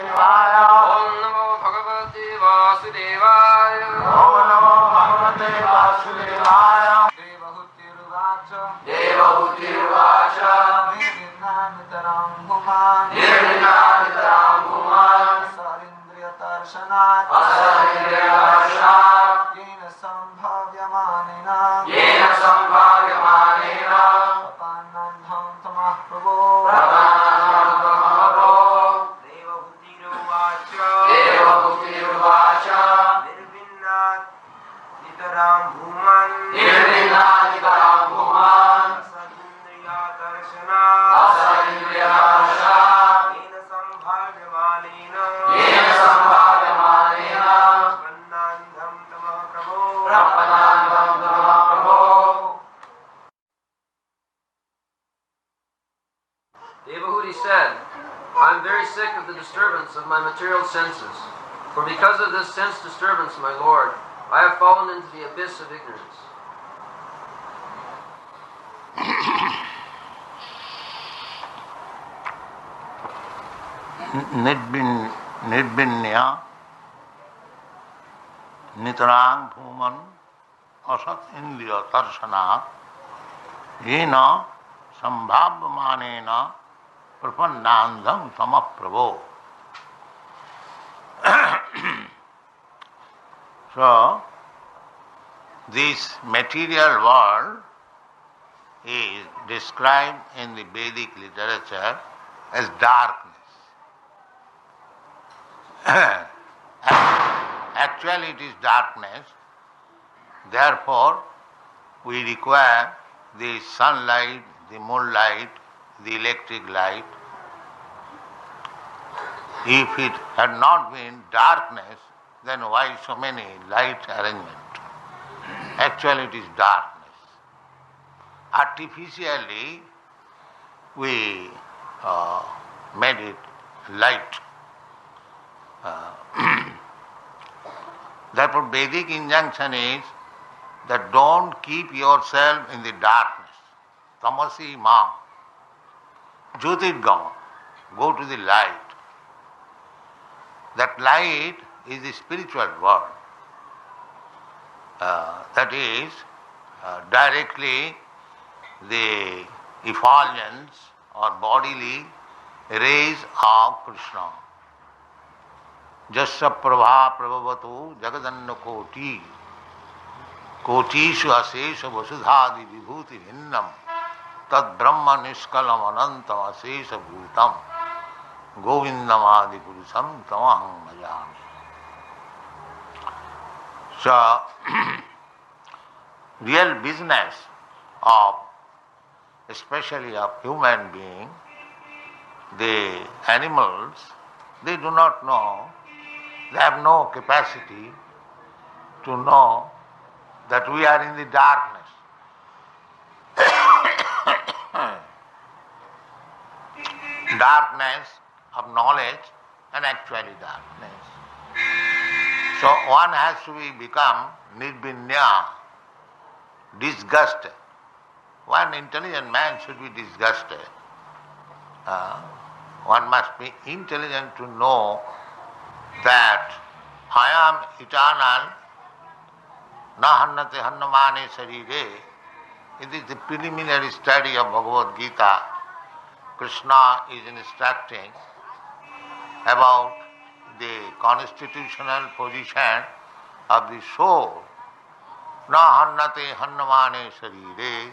Om Namo Bhagavate Vasudevaya. Om Namo Bhagavate Vasudevaya. Devahutirvacha Nirvinanitaram Bhuman Sarindriya Darshanat Yena Sambhavyamanena Papanandham Tamah Prabho Devahutirvacha Nirvinanitaram Bhuman Devahudi said, I am very sick of the disturbance of my material senses. For because of this sense disturbance, my Lord, I have fallen into the abyss of ignorance. Nirvinya Nitarang Bhuman Asat Indriya Tarsana Yena Sambhavyamanena Prapannandham Tamaprabho. So, this material world is described in the Vedic literature as darkness. Actually it is darkness, therefore we require the sunlight, the moonlight, the electric light. If it had not been darkness, then why so many light arrangement? Actually it is darkness. Artificially we made it light. Therefore Vedic injunction is that don't keep yourself in the darkness. Tamasi ma. Jyotirgama. Go to the light. That light is the spiritual world. That is directly the effulgence or bodily rays of Krishna. Jasya prabha prabhavatu jagadanna koti kotishu asesha vasudhadi vibhuti bhinnam tad brahma niskalam anantam asesha bhutam govindam adi purusam tamaham bhajami. So, real business of, especially of human being, the animals, they do not know, they have no capacity to know that we are in the darkness. Darkness of knowledge and actually darkness. So one has to become nirvinya, disgusted. One intelligent man should be disgusted. One must be intelligent to know that I am eternal, na hannate hannamane sarire. It is the preliminary study of Bhagavad Gita. Krishna is instructing about the constitutional position of the soul. Na hannate hannamane sarire,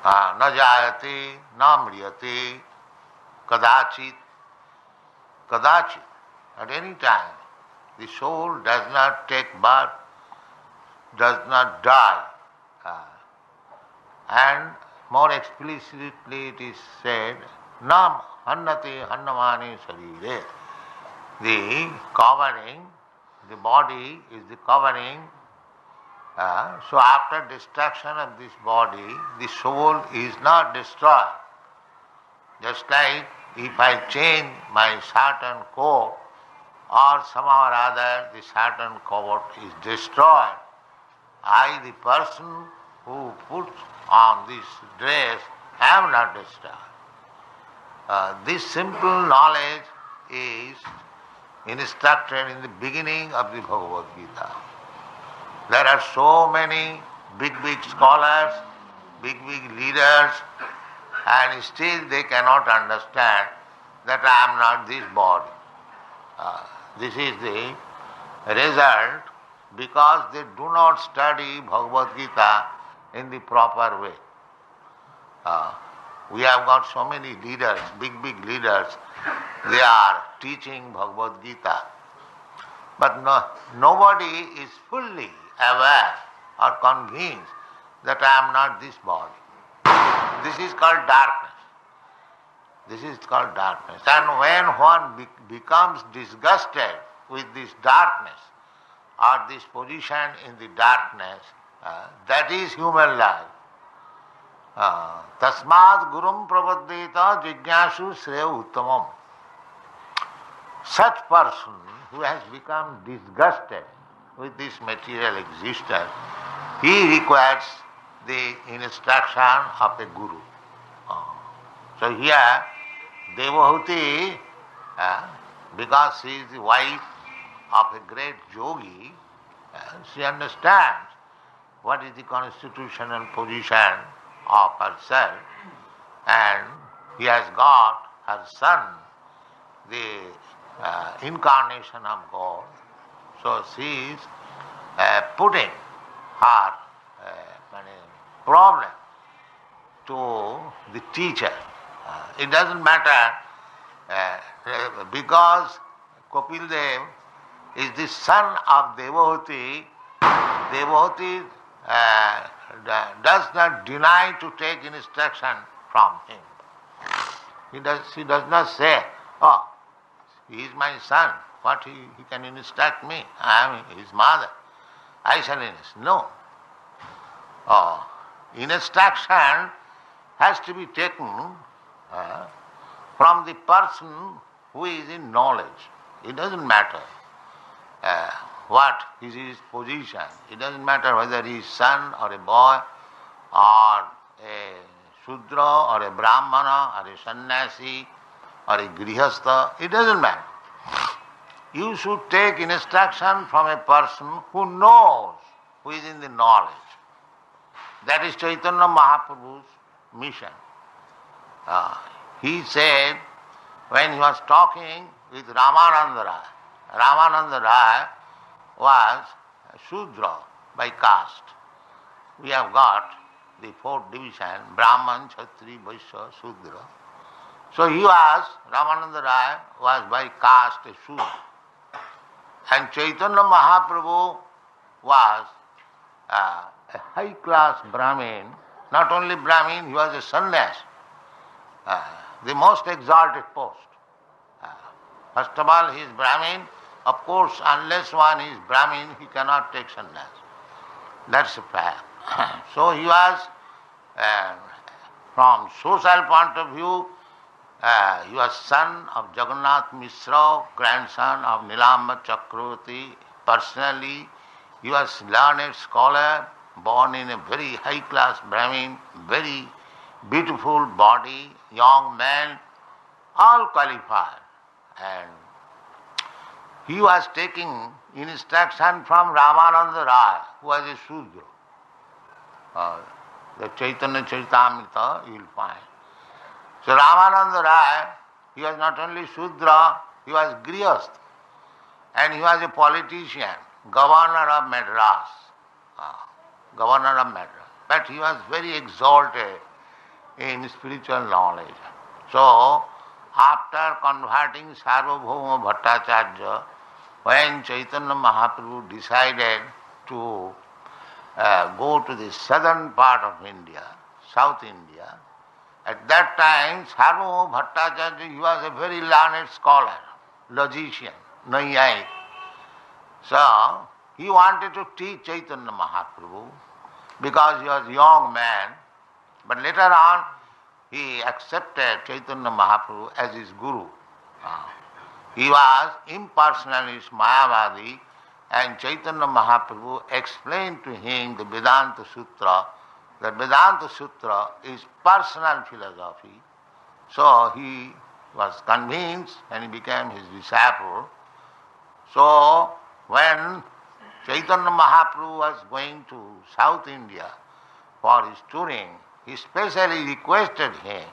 na jayate, na mriyate, kadachit. Kadachit. At any time, the soul does not take birth, does not die. And more explicitly it is said, Nam hannate hannamane sarire. The covering, the body is the covering. So after destruction of this body, the soul is not destroyed. Just like if I change my certain coat, or somehow or other the certain coat is destroyed, I, the person who puts on this dress, am not destroyed. This simple knowledge is instructed in the beginning of the Bhagavad Gita. There are so many big scholars, big leaders, and still they cannot understand that I am not this body. This is the result because they do not study Bhagavad Gita in the proper way. We have got so many leaders, big leaders, they are teaching Bhagavad Gita. But nobody is fully aware or convinced that I am not this body. This is called darkness. This is called darkness. And when one becomes disgusted with this darkness or this position in the darkness, that is human life. Tasmad gurum prapaddeta jignasu shreya uttamam. Such person who has become disgusted with this material existence, he requires the instruction of a guru. So here, Devahuti, because she is the wife of a great yogi, she understands what is the constitutional position of herself, and he has got her son, the incarnation of God. So she is putting her problem to the teacher. It doesn't matter because Kapil Dev is the son of Devahuti. Devahuti does not deny to take instruction from him. She does not say, oh, he is my son, what he can instruct me, I am his mother, I shall instruct. No. Instruction has to be taken from the person who is in knowledge. It doesn't matter what is his position. It doesn't matter whether he is son or a boy or a Shudra or a Brahmana or a Sannyasi or a Grihastha. It doesn't matter. You should take instruction from a person who knows, who is in the knowledge. That is Chaitanya Mahaprabhu's mission. He said, when he was talking with Ramananda Rai, Ramananda Rai was Shudra by caste. We have got the fourth division, Brahman, Kshatri, Vaishya, Shudra. So Ramananda Rai was by caste a Shudra. And Chaitanya Mahaprabhu was a high-class Brahmin. Not only Brahmin, he was a sannyas, the most exalted post. First of all, he is Brahmin. Of course, unless one is Brahmin, he cannot take sannyas. That's a fact. So he was, from social point of view, he was son of Jagannath Mishra, grandson of Nilamba Chakravarti. Personally, he was learned scholar, born in a very high-class Brahmin, very beautiful body, young man, all qualified. And he was taking instruction from Ramananda Rai, who was a Shudra. The Chaitanya Charitamrita you will find. So Ramananda Rai, he was not only Shudra, he was Grihastha. And he was a politician, governor of Madras. Governor of Madras. But he was very exalted in spiritual knowledge. So, after converting Sarvabhauma Bhattacharya, when Chaitanya Mahaprabhu decided to go to the southern part of India, South India, at that time Sarvabhauma Bhattacharya, he was a very learned scholar, logician, Naiyayik. So, he wanted to teach Chaitanya Mahaprabhu because he was a young man, but later on he accepted Chaitanya Mahaprabhu as his guru. He was impersonalist Mayavadi, and Chaitanya Mahaprabhu explained to him the Vedanta Sutra. The Vedanta Sutra is personal philosophy. So he was convinced and he became his disciple. So when Chaitanya Mahaprabhu was going to South India for his touring, he specially requested him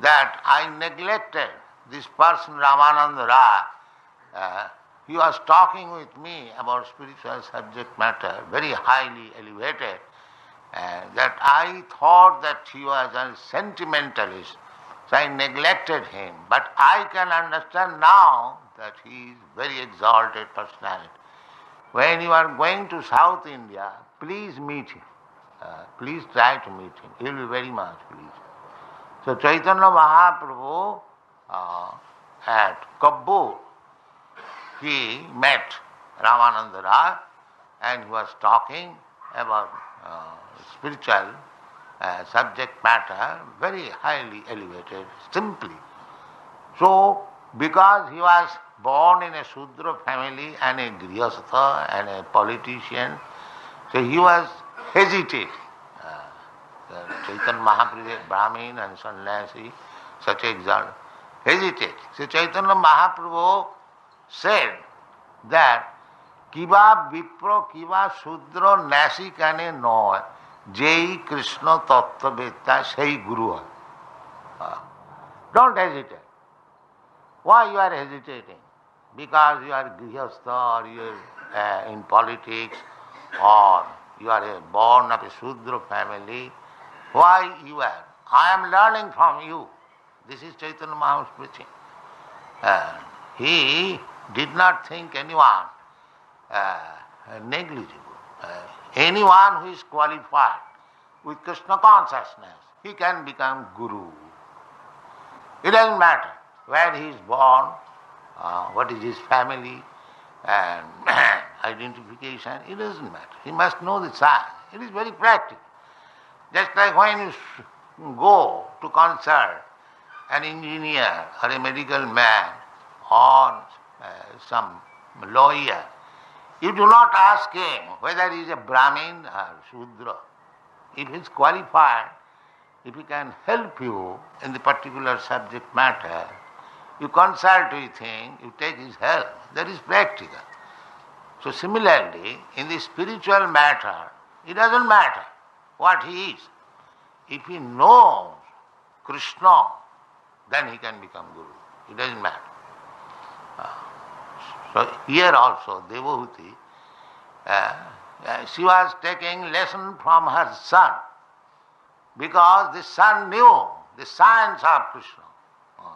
that I neglected this person Ramananda Rai. He was talking with me about spiritual subject matter, very highly elevated, that I thought that he was a sentimentalist, so I neglected him. But I can understand now that he is very exalted personality. When you are going to South India, please meet him. Please try to meet him. He will be very much pleased. So Chaitanya Mahaprabhu at Kabul, he met Ramananda Rai and he was talking about spiritual subject matter, very highly elevated, simply. So, because he was born in a Shudra family and a Grihastha and a politician, so he was hesitating. Chaitanya Mahaprabhu, Brahmin and Sannyasi, such example, hesitating. So Chaitanya Mahaprabhu said that Kiva Vipra Kiva Shudra Nasikane Noy Jai Krishna Tattva Vetta Sei Guru. Don't hesitate. Why you are hesitating? Because you are grihastha or you are in politics or you are born of a Shudra family. Why you are? I am learning from you. This is Chaitanya Mahaprabhu's preaching. He did not think anyone negligible. Anyone who is qualified with Krishna consciousness, he can become Guru. It doesn't matter where he is born, what is his family and identification, it doesn't matter. He must know the science. It is very practical. Just like when you go to consult an engineer or a medical man or some lawyer, you do not ask him whether he is a Brahmin or Shudra. If he is qualified, if he can help you in the particular subject matter, you consult with him, you take his help. That is practical. So similarly, in the spiritual matter, it doesn't matter what he is. If he knows Krishna, then he can become Guru. It doesn't matter. So here also, Devahuti, she was taking lesson from her son because the son knew the science of Krishna.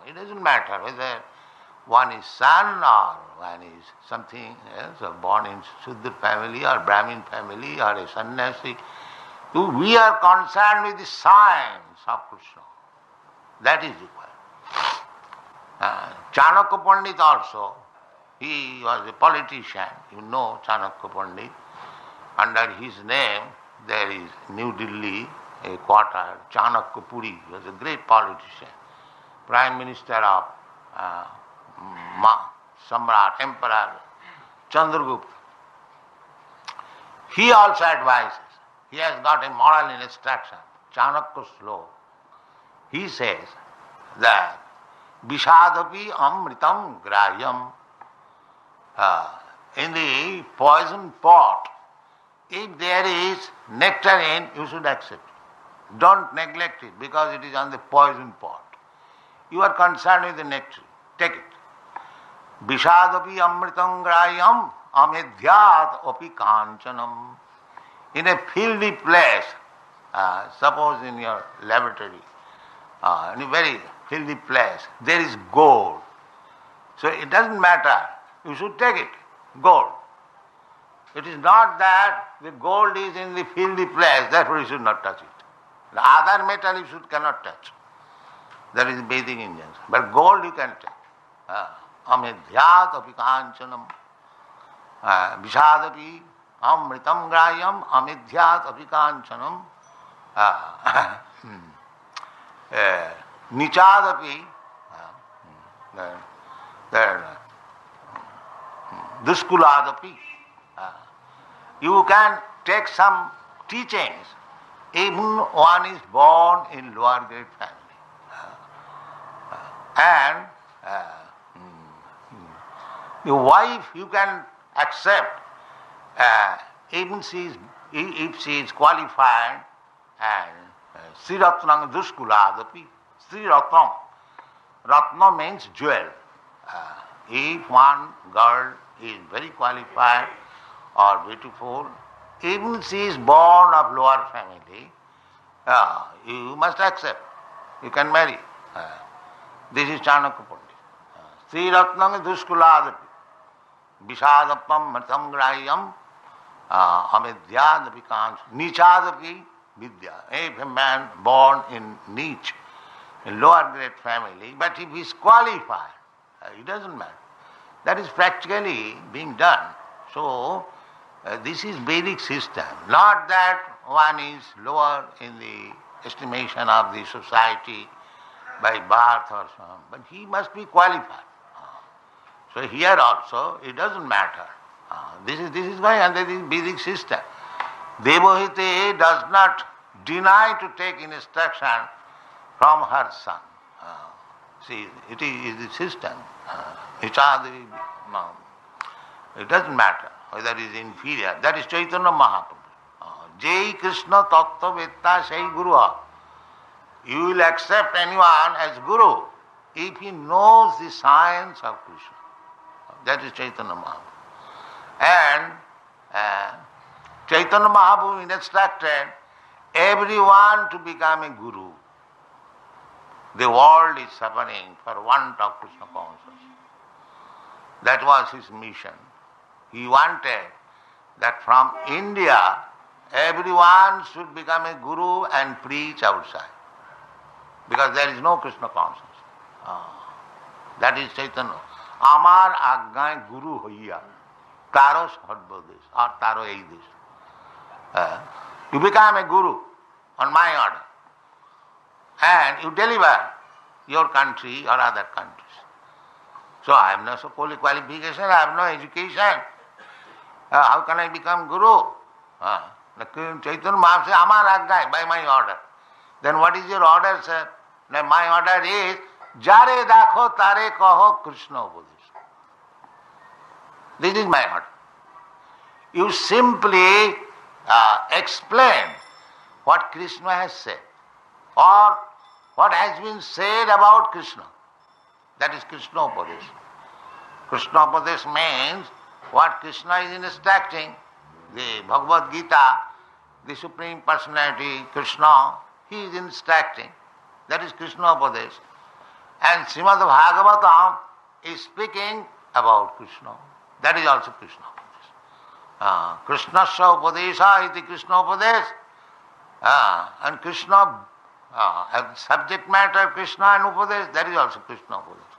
It doesn't matter whether one is son or one is something else, or born in Sudra family or Brahmin family or a sannyasi. We are concerned with the science of Krishna. That is required. Chanakya Pandit also, he was a politician. You know Chanakya Pandit. Under his name there is New Delhi, a quarter, Chanakya Puri. He was a great politician. Prime Minister of Samrat, Emperor Chandragupta. He also advises. He has got a moral instruction, Chanakya Slok. He says that Vishadapi Amritam Grahyam. In the poison pot, if there is nectarine, you should accept it. Don't neglect it because it is on the poison pot. You are concerned with the nectar. Take it. Vishadapi amritam grayam amedhyat api kanchanam. In a fieldy place, suppose in your laboratory, in a very fieldy place, there is gold. So it doesn't matter. You should take it. Gold. It is not that the gold is in the fieldy place, therefore you should not touch it. The other metal you cannot touch. That is bathing injunction. But gold you can take. Amedhyat api kanchanam. Vishadapi amritam grayam amedhyat api kanchanam. Nichadapi duskuladapi. You can take some teachings. Even one is born in lower grade family. And the wife you can accept even if she is qualified and Sri Ratnam Dushkuladapi. Sri Ratnam. Ratna means jewel. If one girl is very qualified or beautiful, even she is born of lower family, you must accept. You can marry. This is Chanakya Pandit. Sri Ratnam Dushkuladapi. Vishadapam Mritam Grahayam Avidyadapi Kans Nichadapi Vidya. If a man born in niche, in lower grade family, but if he is qualified, it doesn't matter. That is practically being done. So, this is Vedic system. Not that one is lower in the estimation of the society by birth or so on, but he must be qualified. So here also, it doesn't matter. This is going under the Vedic system. Devohite does not deny to take instruction from her son. See, it is the system. It doesn't matter whether it is inferior. That is Chaitanya Mahaprabhu. Jai Krishna Tattva Vetta Sai Guru. You will accept anyone as Guru if he knows the science of Krishna. That is Chaitanya Mahaprabhu. And Chaitanya Mahaprabhu instructed everyone to become a Guru. The world is suffering for want of Krishna consciousness. That was his mission. He wanted that from India, everyone should become a Guru and preach outside. Because there is no Krishna consciousness. That is Chaitanya. Amar Aggai Guru Hoiya. Taro Sarvadesh or Taro Eidesh. You become a Guru on my order. And you deliver your country or other countries. So I have no qualification, I have no education. How can I become Guru? Chaitanya Mahaprabhu says, Amar Aggai, by my order. Then what is your order, sir? My order is, Jare dakho tare kaho Krishna upadesh. This is my order. You simply explain what Krishna has said or what has been said about Krishna. That is Krishna upadesh. Krishna upadesh means what Krishna is instructing. The Bhagavad Gita, the Supreme Personality, Krishna, he is instructing. That is Krishna upadesh. And Srimad Bhagavatam is speaking about Krishna. That is also Krishna upadesh. Krishnasya upadesha iti Krishna upadesh. And Krishna, subject matter Krishna and upadesh, that is also Krishna upadesh.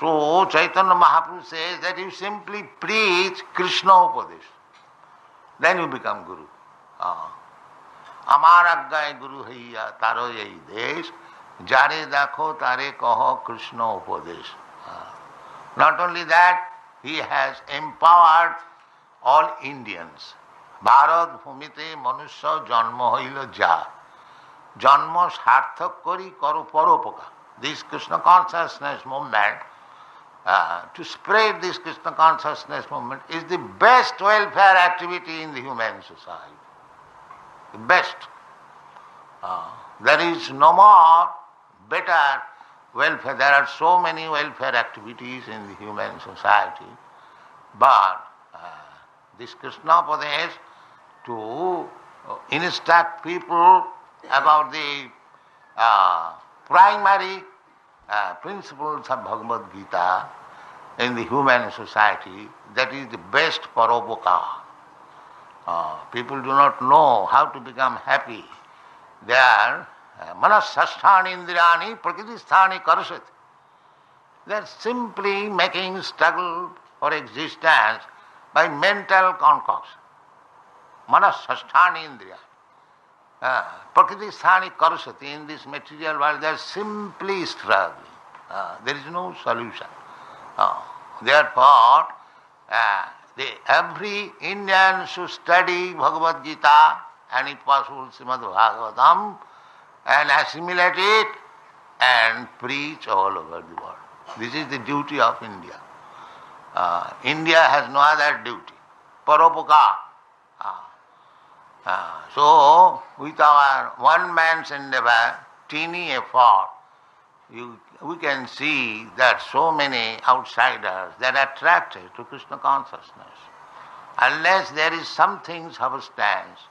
So Chaitanya Mahaprabhu says that you simply preach Krishna upadesh. Then you become Guru. Amar Aggai Guru Haiya Taro Yai Desh. Jare dakho tare kaho Krishna upadesh. Not only that, he has empowered all Indians. Bharat bhumite manusya janma hoilo ja. Janma sarthak kori karo paropoka. This Krishna consciousness movement, to spread this Krishna consciousness movement is the best welfare activity in the human society. The best. There is no more better welfare. There are so many welfare activities in the human society, but this Krishna upadesh to instruct people about the primary principles of Bhagavad Gita in the human society, that is the best paropoka. People do not know how to become happy. They are manasasthani indriyani prakritisthani karasati. They are simply making struggle for existence by mental concoction. Manasasthani indriyani. Prakritisthani karasati. In this material world they are simply struggling. There is no solution. Therefore, every Indian should study Bhagavad Gita and if possible Srimad Bhagavatam and assimilate it and preach all over the world. This is the duty of India. India has no other duty. Paropakar. So, with our one man's endeavor, teeny effort, we can see that so many outsiders that are attracted to Krishna consciousness. Unless there is something substance,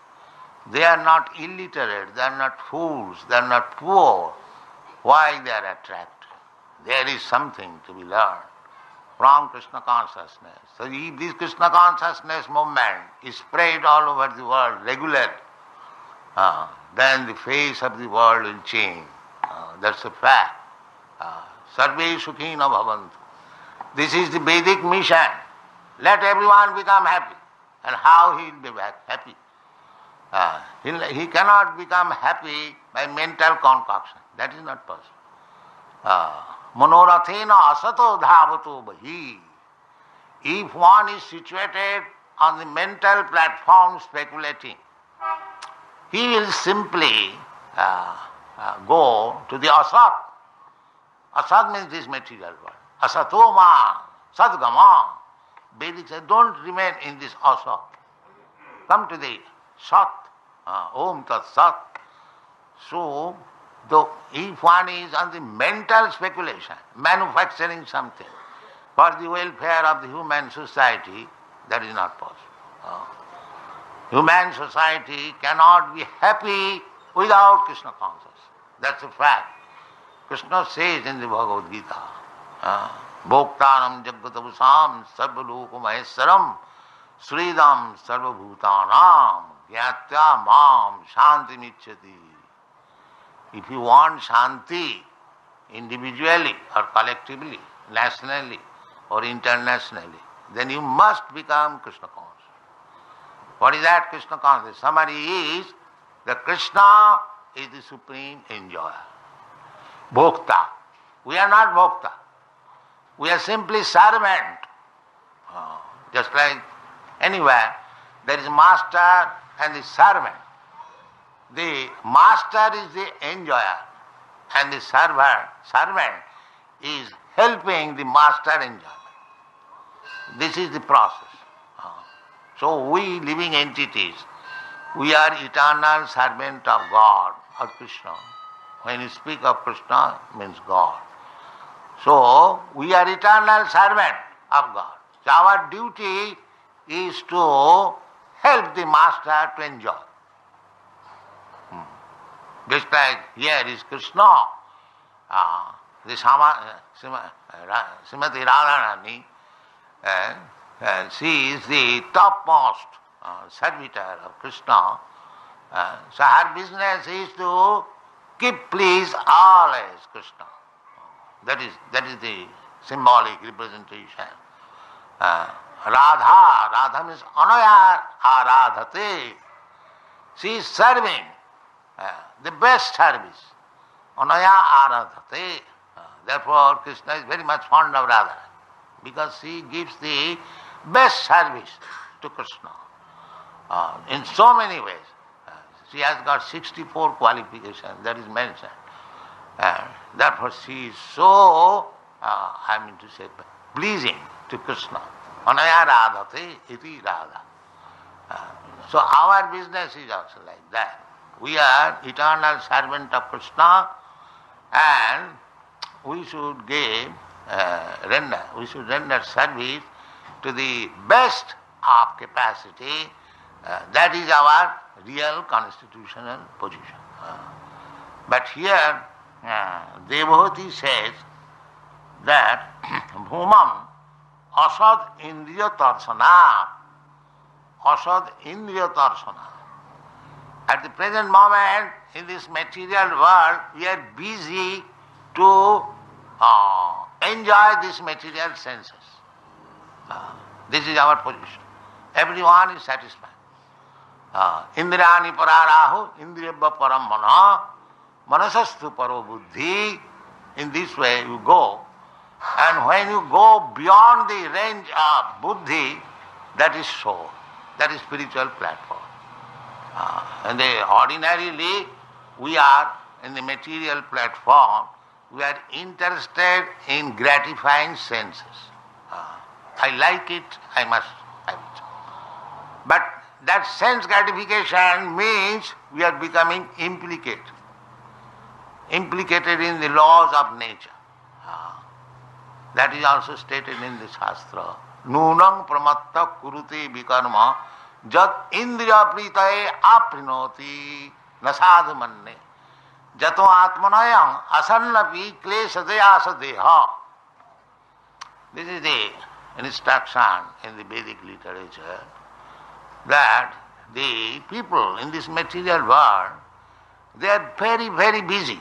they are not illiterate, they are not fools, they are not poor. Why they are attracted? There is something to be learned from Krishna consciousness. So if this Krishna consciousness movement is spread all over the world regularly, then the face of the world will change. That's a fact. Sarve sukhina bhavantu. This is the Vedic mission. Let everyone become happy. And how he will be happy? He cannot become happy by mental concoction. That is not possible. Manorathena asato dhavato bahi. If one is situated on the mental platform speculating, he will simply go to the asat. Asat means this material world. Asatoma, sadgama. Vedic says, don't remain in this asat. Come to the sat. Om tat sat. So, if one is on the mental speculation, manufacturing something for the welfare of the human society, that is not possible. Human society cannot be happy without Krishna consciousness. That's a fact. Krishna says in the Bhagavad Gita, Bhoktanam Jaggatavusam Sarvaloka Maheswaram Sridam Sarvabhutanam Gyatya Mam Shanti Michati. If you want Shanti individually or collectively, nationally or internationally, then you must become Krishna conscious. What is that Krishna consciousness? Summary is that Krishna is the supreme enjoyer. Bhokta. We are not Bhokta. We are simply servant. Just like anywhere, there is master and the servant. The master is the enjoyer and the servant is helping the master enjoyment. This is the process. So we living entities, we are eternal servant of God or Krishna. When you speak of Krishna, it means God. So we are eternal servant of God. So our duty is to help the master to enjoy. Just like here is Krishna, the Srimati Radharani, she is the topmost servitor of Krishna. So her business is to keep please always Krishna. That is the symbolic representation. Radha means anaya aradhate. She is serving the best service. Anaya aradhate. Therefore Krishna is very much fond of Radha, because she gives the best service to Krishna in so many ways. She has got 64 qualifications, that is mentioned. Therefore she is so, pleasing to Krishna. Anaya radhate iti radha. So our business is also like that. We are eternal servant of Krishna, and we should render service to the best of capacity. That is our real constitutional position. But here Devahoti says that bhumam asad indriya tarsana. Asad indriya tarsana. At the present moment, in this material world, we are busy to enjoy these material senses. This is our position. Everyone is satisfied. Indrani pararahu, indriyabha param mana, manasastu paro buddhi. In this way you go. And when you go beyond the range of buddhi, that is soul, that is spiritual platform. And ordinarily we are in the material platform, we are interested in gratifying senses. I like it, I must have it. But that sense gratification means we are becoming implicated in the laws of nature. That is also stated in the Shastra. Nunang pramatta kurute vikarma jat indriya pritaye aprinoti nasad manne jato atmanayam asannapi kleshadeya deha. This is the instruction in the Vedic literature that the people in this material world, they are very, very busy.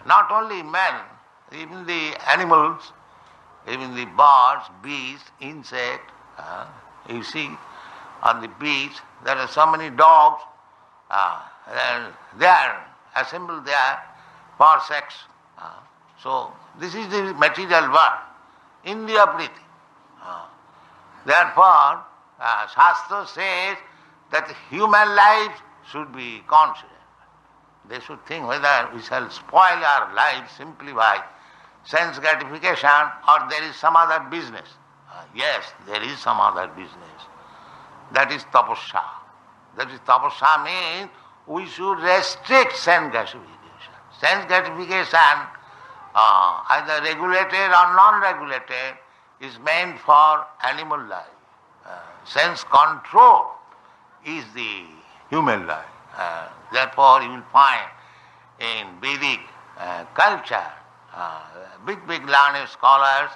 Not only men, even the animals, even the birds, beasts, insects. You see, on the beach there are so many dogs. They are assembled there for sex. So this is the material world, Indriya Priti. Therefore, Shastra says that human lives should be considered. They should think whether we shall spoil our lives simply by sense gratification or there is some other business. Yes, there is some other business. That is tapasya. That is tapasya means we should restrict sense gratification. Sense gratification, either regulated or non-regulated, is meant for animal life. Sense control is the human life. Therefore you will find in Vedic culture, big learned scholars,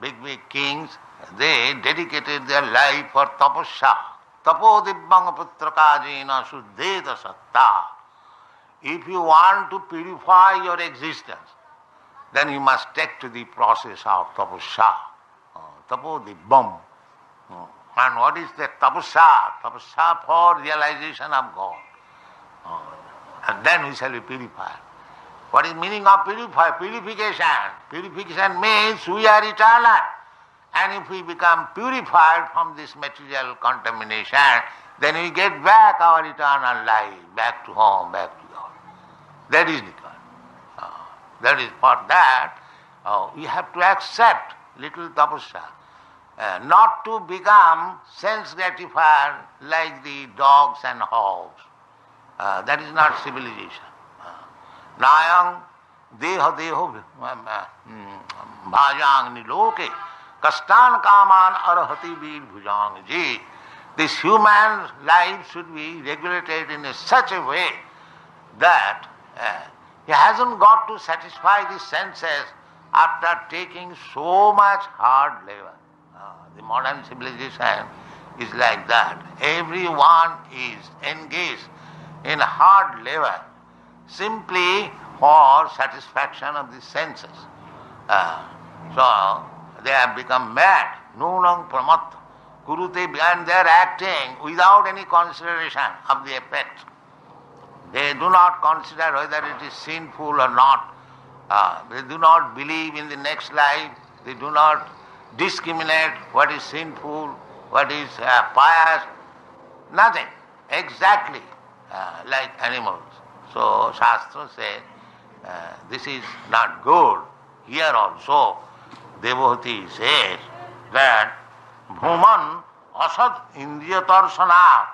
big kings, they dedicated their life for tapasya. Tapo dibbang putrakajena suddheta satta. If you want to purify your existence, then you must take to the process of tapasya. Tapo dibbam. And what is that tapasya? Tapasya for realization of God. And then we shall be purified. What is meaning of purification? Purification means we are eternal. And if we become purified from this material contamination, then we get back our eternal life, back to home, back to God. That is the God. That is for that, we have to accept little tapasya. Not to become sense gratified like the dogs and hogs. That is not civilization. Nayang deho bhajang niloke kastan kaman arhati vir bhujang ji. This human life should be regulated in such a way that he hasn't got to satisfy the senses after taking so much hard labor. The modern civilization is like that. Everyone is engaged in hard labor simply for satisfaction of the senses. So they have become mad. Nunang pramat kurute, and they are acting without any consideration of the effect. They do not consider whether it is sinful or not. They do not believe in the next life. They do not discriminate what is sinful, what is pious. Nothing. Exactly like animals. So Shastra says this is not good. Here also Devahati says that Bhuman asat indriyatarshana.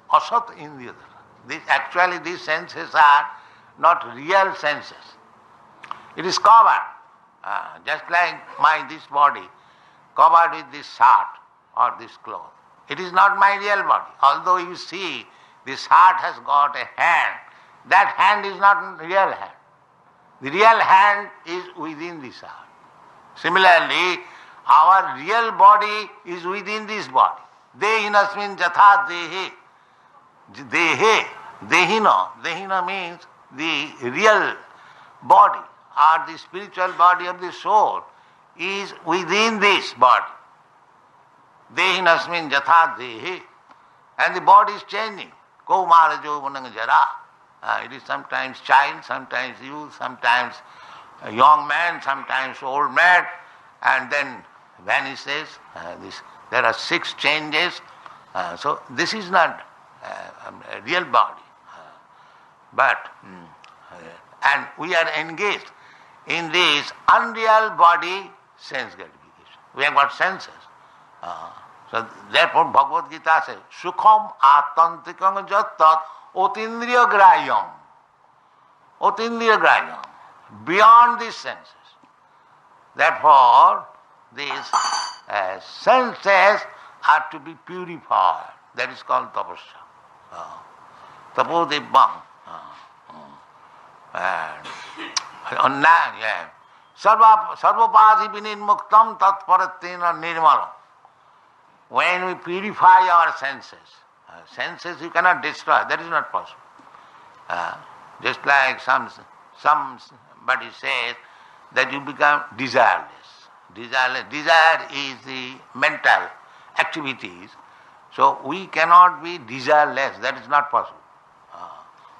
Asat indriyatarshana. Actually these senses are not real senses. It is covered. Just like this body, covered with this shirt or this cloth. It is not my real body. Although you see this heart has got a hand, that hand is not a real hand. The real hand is within this heart. Similarly, our real body is within this body. Dehinasmin jatha dehe. Dehe. Dehina. Dehina means the real body or the spiritual body of the soul is within this body. Dehinasmin jatha dehe. And the body is changing. Kaumara jovanang jara. It is sometimes child, sometimes youth, sometimes a young man, sometimes old man, and then vanishes. There are 6 changes. So this is not a real body. And we are engaged in this unreal body sense gratification. We have got senses. So therefore Bhagavad Gita says, Sukham atantikam jattat otindriya grayam. Otindriya grayam. Beyond these senses. Therefore, these senses are to be purified. That is called tapasya. Tapodibbam. And sarvapadhi vinirmuktam tatparatena nirmalam. When we purify our senses, senses you cannot destroy, that is not possible. Just like somebody says that you become desireless. Desire is the mental activities. So we cannot be desireless, that is not possible.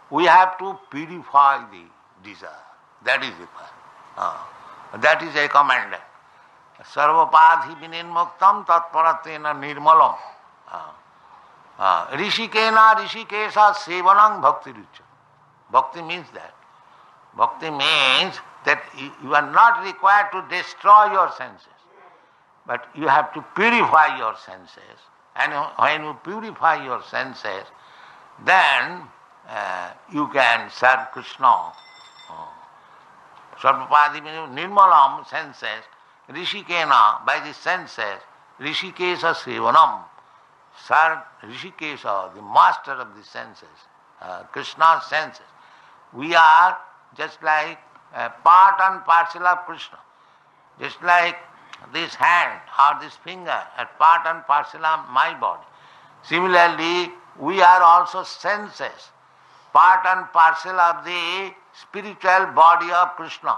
We have to purify the desire. That is the point. That is a commandment. Sarvapadhi vinirmuktam tatparatena nirmalam. Rishikena rishikesa sevanam bhakti rucha. Bhakti means that. Bhakti means that you are not required to destroy your senses, but you have to purify your senses. And when you purify your senses, then you can serve Krishna. Sarvapadi nirmalam, senses, rishikena, by the senses, rishikesa sevanam, serve Rishikesha, the master of the senses, Krishna's senses. We are just like part and parcel of Krishna. Just like this hand or this finger are part and parcel of my body. Similarly, we are also senses, part and parcel of the spiritual body of Krishna.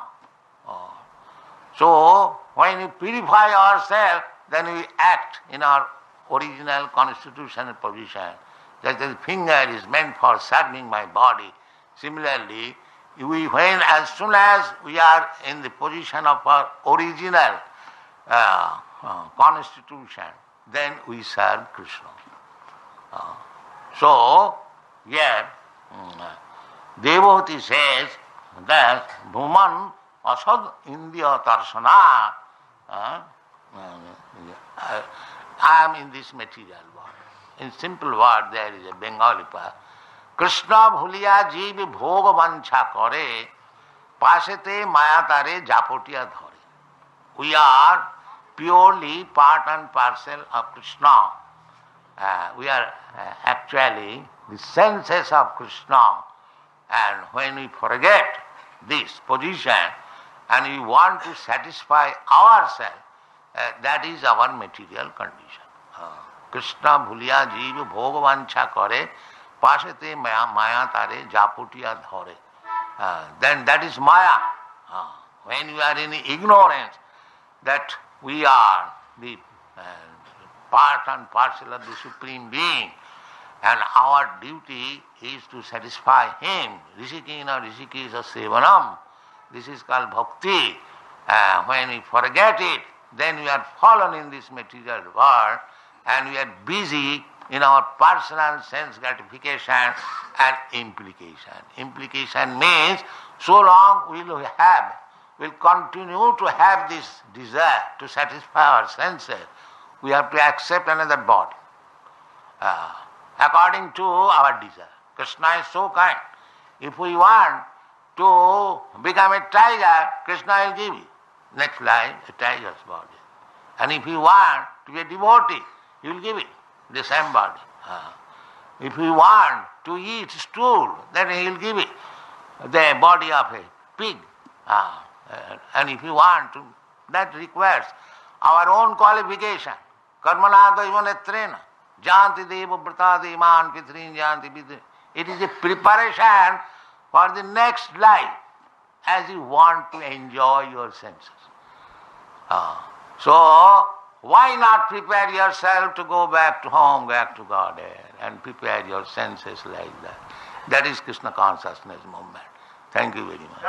So, when we purify ourselves, then we act in our original constitutional position. That the finger is meant for serving my body. Similarly, as soon as we are in the position of our original constitution, then we serve Krishna. So, here, Devavati says that Bhuman asad indriya tarsana, I am in this material world. In simple word, there is a Bengali part. Krishna bhuliya jeev bhog vancha kare, pasete maya tare japotiya dhare. We are purely part and parcel of Krishna. We are actually the senses of Krishna. And when we forget this position and we want to satisfy ourselves, that is our material condition. Krishna bhuliya jeev bhog vancha kare, pasete maya tare japotiya dhare. Then that is maya. When you are in ignorance that we are the part and parcel of the Supreme Being, and our duty is to satisfy Him. Rishikena rishikesa sevanam. This is called bhakti. When we forget it, then we are fallen in this material world and we are busy in our personal sense gratification and implication. Implication means so long we'll continue to have this desire to satisfy our senses, we have to accept another body according to our desire. Krishna is so kind. If we want to become a tiger, Krishna will give you next life a tiger's body. And if you want to be a devotee, he will give you the same body. If you want to eat stool, then he will give you the body of a pig. And if you want to, that requires our own qualification. Karmana daivanetrena, janti deva brata devan pitrin janti vidri. It is a preparation for the next life as you want to enjoy your senses. So, why not prepare yourself to go back to home, back to Godhead, and prepare your senses like that? That is Krishna consciousness movement. Thank you very much.